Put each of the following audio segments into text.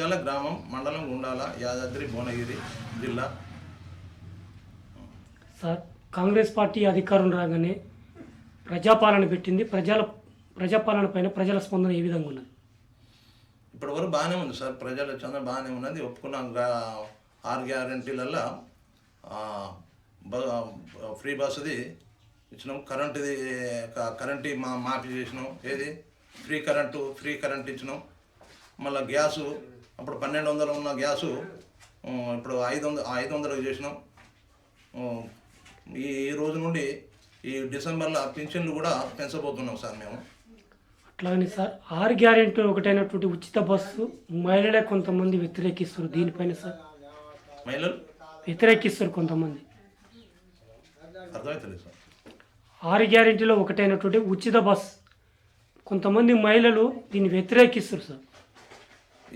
వెల్మజాల గ్రామం, మండలం గుండాల, యాదాద్రి భువనగిరి జిల్లా. సార్, కాంగ్రెస్ పార్టీ అధికారం రాగానే ప్రజాపాలన పెట్టింది. ప్రజాపాలన పైన ప్రజల స్పందన ఏ విధంగా ఉన్నది? ఇప్పటివరకు బాగానే ఉంది సార్, ప్రజల చంద బాగానే ఉన్నది. ఒప్పుకున్నాం 6 గ్యారెంటీలల్లో ఫ్రీ బస్సుది ఇచ్చినాం, కరెంటు మాఫీ చేసినాం, ఏది ఫ్రీ కరెంట్ ఇచ్చినాం. మళ్ళీ గ్యాసు అప్పుడు 1200 ఉన్న గ్యాసు ఇప్పుడు 500 చేసినాం. ఈ రోజు నుండి ఈ డిసెంబర్లో పింఛన్లు కూడా పెంచబోతున్నాం సార్ మేము. అట్లాగని సార్, 6 గ్యారెంటీ ఒకటైనటువంటి ఉచిత బస్సు మహిళలే కొంతమంది వ్యతిరేకిస్తారు. దీనిపైన సార్ మహిళలు వ్యతిరేకిస్తారు కొంతమంది. అర్థమవుతుంది సార్. 6 గ్యారెంటీలో ఒకటైనటువంటి ఉచిత బస్ కొంతమంది మహిళలు దీన్ని వ్యతిరేకిస్తారు సార్.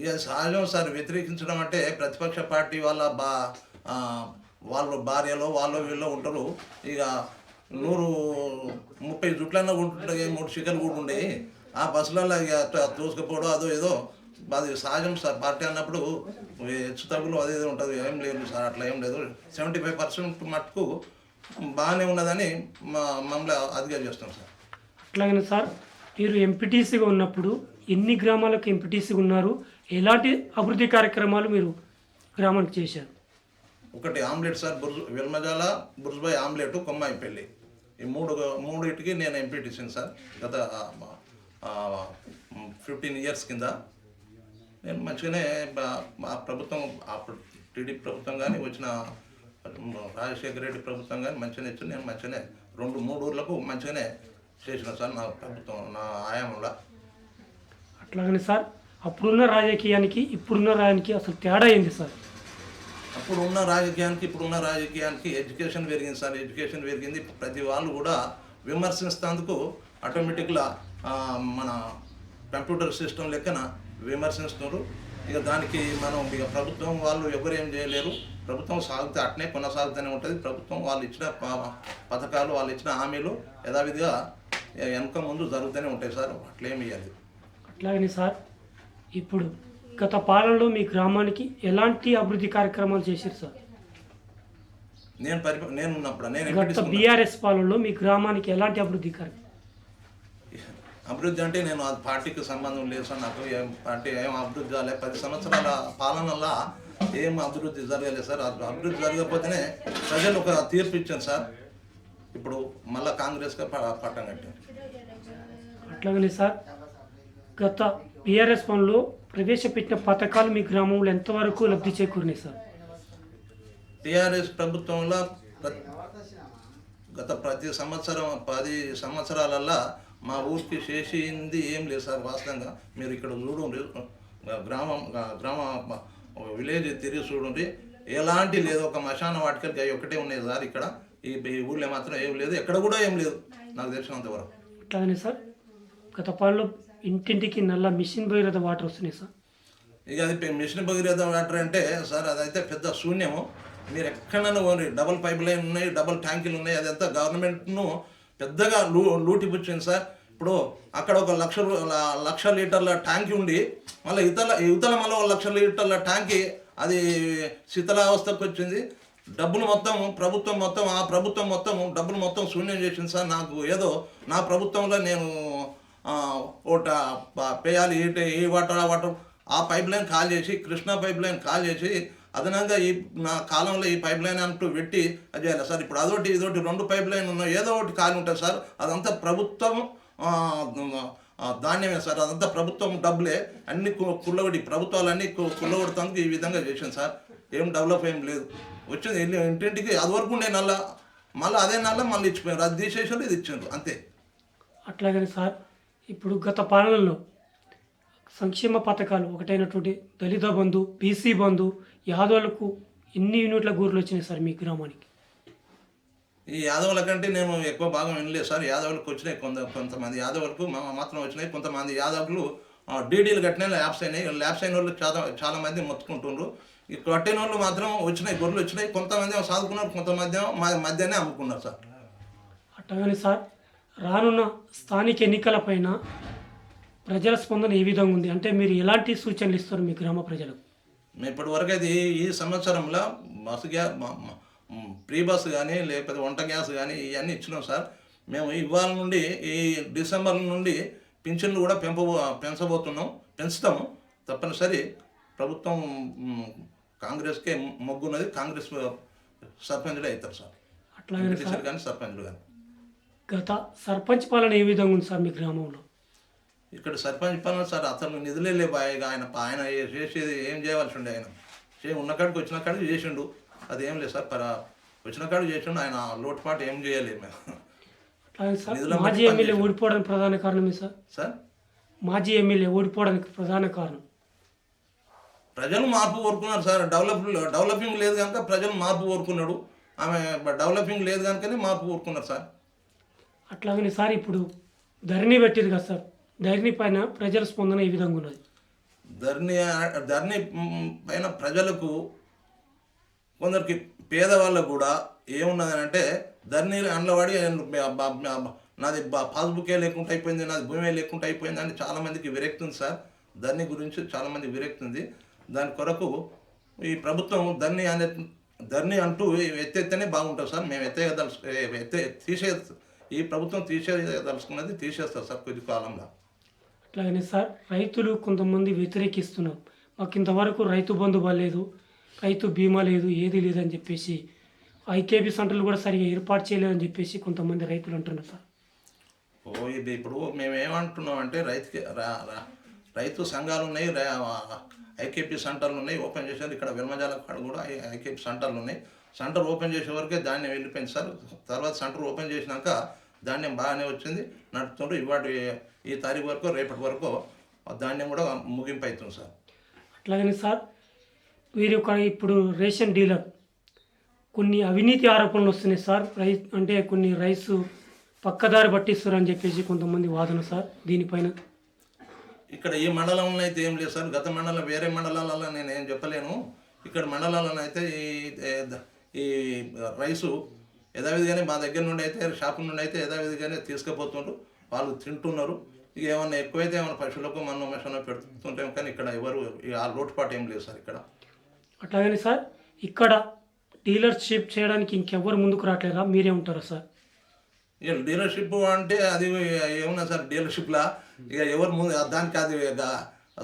ఇక సహజం సార్, వ్యతిరేకించడం అంటే ప్రతిపక్ష పార్టీ వాళ్ళ భార్యలో వీళ్ళు ఉంటారు. ఇక 130 జుట్లన్నా ఉంటుంటాయి, 3 చికెన్లు కూడా ఉండేవి. ఆ బస్సులలో ఇక తోసుకపోవడం అదో ఏదో అది సహజం సార్. పార్టీ అన్నప్పుడు హెచ్చు తగ్గులు అదేదో ఉంటుంది, ఏం లేదు సార్, అట్లా ఏం లేదు. 75% మట్టుకు బాగానే ఉన్నదని మమ్మల్ని అదిగా చేస్తాం సార్. అట్లాగనే సార్, మీరు ఎంపీటీసీగా ఉన్నప్పుడు ఎన్ని గ్రామాలకు ఎంపీటీసీగా ఉన్నారు? ఎలాంటి అభివృద్ధి కార్యక్రమాలు మీరు గ్రామానికి చేశారు? ఒకటి omelette sir, Velmajala, బుర్జ్బాయ్ omelette, Kommayipalli, ఈ మూడింటికి నేను ఎంపీటీసీని సార్. గత 15 ఇయర్స్ కింద నేను మంచిగానే ప్రభుత్వం, అప్పుడు టీడీపీ ప్రభుత్వం కానీ వచ్చిన రాజశేఖర రెడ్డి ప్రభుత్వం కానీ మంచిగానే ఇచ్చి నేను మంచిగానే 2-3 ఊర్లకు మంచిగానే చేసిన సార్ నా ప్రభుత్వం, నా ఆయామంలో. అట్లాగనే సార్, అప్పుడున్న రాజకీయానికి ఇప్పుడున్న రాజకీయానికి అసలు తేడా ఏంది సార్? అప్పుడున్న రాజకీయానికి ఇప్పుడున్న రాజకీయానికి ఎడ్యుకేషన్ పెరిగింది సార్. ఎడ్యుకేషన్ పెరిగింది. ప్రతి వాళ్ళు కూడా విమర్శిస్తేందుకు ఆటోమేటిక్గా మన కంప్యూటర్ సిస్టమ్ లెక్కన విమర్శిస్తున్నారు. ఇక దానికి మనం ఇక ప్రభుత్వం వాళ్ళు ఎవరేం చేయలేరు. ప్రభుత్వం సాగితే అట్నే కొనసాగుతూనే ఉంటుంది. ప్రభుత్వం వాళ్ళు ఇచ్చిన పథకాలు, వాళ్ళు ఇచ్చిన హామీలు యథావిధిగా వెనక ముందు జరుగుతూనే ఉంటాయి సార్. అట్లేమి ఇవ్వాలి. అట్లాగనే సార్, ఇప్పుడు గత పాలనలో మీ గ్రామానికి ఎలాంటి అభివృద్ధి కార్యక్రమాలు చేశారు సార్? నేను ఉన్నప్పుడు గత బీఆర్ఎస్ పాలనలో మీ గ్రామానికి ఎలాంటి అభివృద్ధి కార్యక్రమం? అభివృద్ధి అంటే నేను అది పార్టీకి సంబంధం లేదు సార్. నాకు పార్టీ ఏం అభివృద్ధి కాలేదు. 10 సంవత్సరాల పాలనలో ఏం అభివృద్ధి జరగలేదు సార్. అభివృద్ధి జరగకపోతేనే ప్రజలు ఒక తీర్పు ఇచ్చాను సార్. ఇప్పుడు మళ్ళీ కాంగ్రెస్గా పట్టం కట్టాను. అట్లాగనే సార్, గత బీఆర్ఎస్ పనులు ప్రవేశపెట్టిన పథకాలు మీ గ్రామంలో ఎంతవరకు లబ్ధి చేకూరినాయి సార్? టీఆర్ఎస్ ప్రభుత్వంలో గత ప్రతి సంవత్సరం 10 సంవత్సరాలల్లో మా ఊరికి చేసింది ఏం లేదు సార్. వాస్తవంగా మీరు ఇక్కడ చూడండి, గ్రామ విలేజ్ తిరిగి చూడండి, ఎలాంటి లేదు. ఒక మశాన వాటికలకి అవి ఒకటే ఉన్నాయి సార్. ఇక్కడ ఈ ఊళ్ళో మాత్రం ఏం లేదు, ఎక్కడ కూడా ఏం లేదు నాకు తెలిసినంతవరకు. అట్లాగనే సార్, గత పాలనలో ఇంటింటికి నల్ల మిషన్ భగీరథ వాటర్ వస్తున్నాయి సార్. ఇక అది మిషన్ భగీరథ వాటర్ అంటే సార్ అదైతే పెద్ద శూన్యము. మీరు ఎక్కడైనా పోనీ, డబల్ పైప్ లైన్ ఉన్నాయి, డబల్ ట్యాంకులు ఉన్నాయి. అదంతా గవర్నమెంట్ను పెద్దగా లూటిపుచ్చింది సార్. ఇప్పుడు అక్కడ ఒక 1,00,000 లీటర్ల ట్యాంక్ ఉండి మళ్ళీ ఇవతల మళ్ళీ 1,00,000 లీటర్ల ట్యాంకి అది శీతలావస్థకు వచ్చింది. డబ్బులు మొత్తం ఆ ప్రభుత్వం మొత్తం డబ్బులు మొత్తం శూన్యం చేసింది సార్. నాకు ఏదో నా ప్రభుత్వంలో నేను ఒకట పేయాలి, ఈ వాటర్ ఆ పైప్ లైన్ కాల్ చేసి, కృష్ణా పైప్ లైన్ కాల్ చేసి అదనంగా నా కాలంలో ఈ పైప్ లైన్ అంటూ పెట్టి అది చేయాలి సార్. ఇప్పుడు అదొకటి ఇదొకటి 2 పైప్ లైన్ ఉన్నాయి, ఏదో ఒకటి ఖాళీ ఉంటుంది సార్. అదంతా ప్రభుత్వం ధాన్యమే సార్. అదంతా ప్రభుత్వం డబ్బులే. అన్ని కుళ్ళగొడి ప్రభుత్వాలన్నీ కుళ్ళగొడతానికి ఈ విధంగా చేసాను సార్. ఏం డెవలప్ ఏం లేదు. వచ్చింది ఇంటింటికి అది వరకు ఉండే నల్ల, మళ్ళీ అదే నల్ల మళ్ళీ ఇచ్చిపోయారు. అది తీసేసారు, ఇది ఇచ్చారు, అంతే. అట్లాగనే సార్, ఇప్పుడు గత పాలనలో సంక్షేమ పథకాలు ఒకటైనటువంటి దళిత బంధు, బీసీ బంధు, యాదవులకు ఎన్ని యూనిట్ల గూర్లు వచ్చినాయి సార్ మీ గ్రామానికి? ఈ యాదవుల కంటే నేను ఎక్కువ భాగం వినలేదు సార్. యాదవులకు వచ్చినాయి, కొంతమంది యాదవులకు మాత్రం వచ్చినాయి. కొంతమంది యాదవులు డీడీలు కట్టినాయి, ల్యాబ్స్ అయినాయి. ల్యాబ్స్ అయిన వాళ్ళు చాలా మంది మొత్తుకుంటుండ్రు. ఈ కట్టిన వాళ్ళు మాత్రం వచ్చినాయి, గొర్రెలు వచ్చినాయి. కొంతమంది సాదుకున్నారు, కొంతమంది మధ్యనే అమ్ముకున్నారు సార్. అట్టగానే సార్, రానున్న స్థానిక ఎన్నికల పైన ప్రజల స్పందన ఏ విధంగా ఉంది? అంటే మీరు ఎలాంటి సూచనలు ఇస్తారు మీ గ్రామ ప్రజలకు? మేము ఇప్పటివరకు అయితే ఈ సంవత్సరంలో బస్సు గ్యా ఫ్రీ బస్సు కానీ లేకపోతే వంట గ్యాస్ కానీ ఇవన్నీ ఇచ్చినాం సార్. మేము ఇవాళ నుండి ఈ డిసెంబర్ నుండి పింఛన్లు కూడా పెంచబోతున్నాం, పెంచుతాము తప్పనిసరి. ప్రభుత్వం కాంగ్రెస్కే మొగ్గున్నది, కాంగ్రెస్ సర్పంచులే అవుతారు సార్, అట్లాగే సార్ కానీ సర్పంచులు కానీ. గత సర్పంచ్ పాలన ఏ విధంగా ఉంది సార్ మీ గ్రామంలో? ఇక్కడ సర్పంచ్ పాలన సార్ అతను నిధులే లేవు. ఆయన చేసేది ఏం చేయవలసి ఉండే, ఆయన ఉన్న కాడికి వచ్చిన కాడికి చేసిండు, అది ఏం లేదు సార్. వచ్చిన కాడికి చేసిండు, ఆయన లోటుపాటు ఏం చేయలేదు మేము. అట్లాగే సార్ మాజీ ఎమ్మెల్యే ఓడిపోవడానికి ప్రధాన కారణమే సార్. సార్ మాజీ ఎమ్మెల్యే ఓడిపోవడానికి ప్రధాన కారణం ప్రజలు మార్పు కోరుకున్నారు సార్. డెవలపింగ్ లేదు కనుక ప్రజలు మార్పు కోరుకున్నాడు. ఆమె డెవలపింగ్ లేదు కనుకనే మార్పు కోరుకున్నారు సార్. అట్లాగనే సార్ ఇప్పుడు ధరణి పెట్టింది కదా సార్, ధరణి పైన ప్రజల స్పందన ఏ విధంగా ఉన్నది? ధరణి పైన ప్రజలకు కొందరికి పేదవాళ్ళకు కూడా ఏమున్నదని అంటే ధరణి అండ్లవాడి నాది పాస్బుకే లేకుండా అయిపోయింది, నాది భూమే లేకుండా అయిపోయింది అని చాలామందికి విరక్తి ఉంది సార్. ధరణి గురించి చాలామందికి విరక్తి ఉంది. దాని కొరకు ఈ ప్రభుత్వం ధరణి అంటూ ఎత్తేస్తేనే బాగుంటుంది సార్. మేము ఈ ప్రభుత్వం తీసేదలుచుకున్నది తీసేస్తారు సార్ కొద్ది కాలంలో. అట్లాగనే సార్ రైతులు కొంతమంది వ్యతిరేకిస్తున్నారు, మాకు ఇంతవరకు రైతు బంధు లేదు, రైతు బీమా లేదు, ఏది లేదని చెప్పేసి ఐకేపీ సెంటర్లు కూడా సరిగా ఏర్పాటు చేయలేదని చెప్పేసి కొంతమంది రైతులు అంటున్నారు సార్. ఇది ఇప్పుడు మేము ఏమంటున్నామంటే రైతు సంఘాలు ఉన్నాయి, ఐకేపీ సెంటర్లు ఉన్నాయి, ఓపెన్ చేశారు. ఇక్కడ వెల్మజాల కాడ కూడా ఐకేపీ సెంటర్లు ఉన్నాయి. సెంటర్ ఓపెన్ చేసే వరకే ధాన్యం వెళ్ళిపోయింది సార్. తర్వాత సెంటర్ ఓపెన్ చేసినాక ధాన్యం బాగానే వచ్చింది, నడుపుతుండ్రు. ఈ తారీఖు వరకు రేపటి వరకు ధాన్యం కూడా ముగింపు అవుతుంది సార్. అట్లాగనే సార్ వీరు ఇప్పుడు రేషన్ డీలర్ కొన్ని అవినీతి ఆరోపణలు వస్తున్నాయి సార్. అంటే కొన్ని రైసు పక్కదారి పట్టిస్తారు అని చెప్పేసి కొంతమంది వాదన సార్. దీనిపైన ఇక్కడ ఈ మండలంలో అయితే ఏం లేదు సార్. గత మండలం వేరే మండలాలలో నేను ఏం చెప్పలేను. ఇక్కడ మండలాలను అయితే ఈ రైసు యథావిధిగానే మా దగ్గర నుండి అయితే షాపు నుండి అయితే యథావిధిగానే తీసుకుపోతుండ్రు, వాళ్ళు తింటున్నారు. ఇక ఏమన్నా ఎక్కువైతే ఏమైనా పశువులకు మనం మెషన్లో పెడుతుంటాం, కానీ ఇక్కడ ఎవరు ఆ లోటుపాటు ఏం లేదు సార్ ఇక్కడ. అట్లాగని సార్ ఇక్కడ డీలర్షిప్ చేయడానికి ఇంకెవరు ముందుకు రావట్లేరా, మీరే ఉంటారా సార్? ఇక డీలర్షిప్ అంటే అది ఏమన్నా సార్, డీలర్షిప్లా ఇక ఎవరు ముందు దానికి అది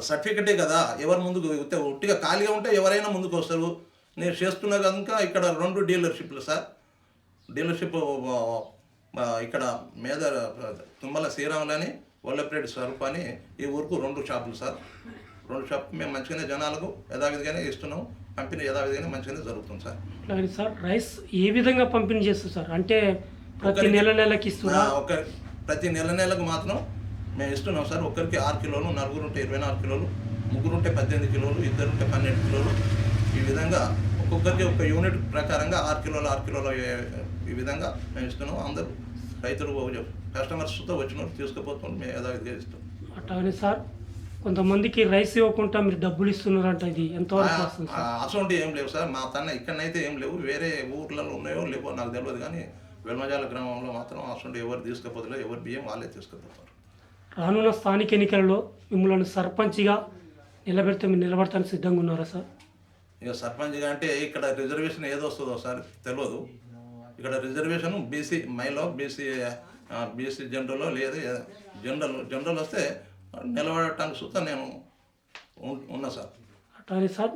సర్టిఫికెటే కదా, ఎవరు ముందుకు ఉట్టిగా ఖాళీగా ఉంటే ఎవరైనా ముందుకు వస్తారు. నేను చేస్తున్నా కనుక ఇక్కడ 2 డీలర్షిప్లు సార్. డీలర్షిప్ ఇక్కడ తుమ్మల శ్రీరాములని వల్లపరెడ్డి స్వరూప్ అని ఈ ఊరుకు 2 షాపులు సార్. 2 షాపులు మేము మంచిగానే జనాలకు యథావిధిగానే ఇస్తున్నాం, పంపిణీ యథావిధిగానే మంచిగానే జరుగుతుంది సార్. అలాగే సార్ రైస్ ఏ విధంగా పంపిణీ చేస్తారు సార్? అంటే ప్రతి నెలకి ఇస్తున్నా? ప్రతి నెలకు మాత్రం మేము ఇస్తున్నాం సార్. ఒక్కరికి 6 కిలోలు, 4 ఉంటే 24 కిలోలు, 3 ఉంటే 18 కిలోలు, 2 ఉంటే 12 కిలోలు. ఈ విధంగా ఒక్కొక్కరికి ఒక యూనిట్ ప్రకారంగా 6 కిలోలు ఈ విధంగా మేము ఇస్తున్నాం. అందరూ రైతులు కస్టమర్స్తో వచ్చినప్పుడు తీసుకుపోతున్నాం, మేము యథావిధిగా ఇస్తాం. అట్లాగే సార్ కొంతమందికి రైస్ ఇవ్వకుండా మీరు డబ్బులు ఇస్తున్నారంట, ఇది ఎంతవరకు వస్తుంది సార్? అసలు ఏం లేవు సార్, మా ఇక్కడనైతే ఏం లేవు. వేరే ఊర్లలో ఉన్నాయో లేవో నాకు తెలియదు, కానీ వెల్మజాల గ్రామంలో మాత్రం అసలు ఎవరు తీసుకుపోతలేదు, ఎవరు బియ్యం వాళ్ళే తీసుకుపోతారు. రానున్న స్థానిక ఎన్నికలలో మిమ్మల్ని సర్పంచ్గా నిలబెడితే మీరు నిలబడటానికి సిద్ధంగా ఉన్నారా సార్? ఇక సర్పంచ్గా అంటే ఇక్కడ రిజర్వేషన్ ఏదో వస్తుందో సార్ తెలియదు. ఇక్కడ రిజర్వేషన్ బీసీ మైలో, బీసీ జనరల్లో లేదు. జనరల్ వస్తే నిలబడటానికి సుతా నేను ఉన్నా సార్. అట్లాగే సార్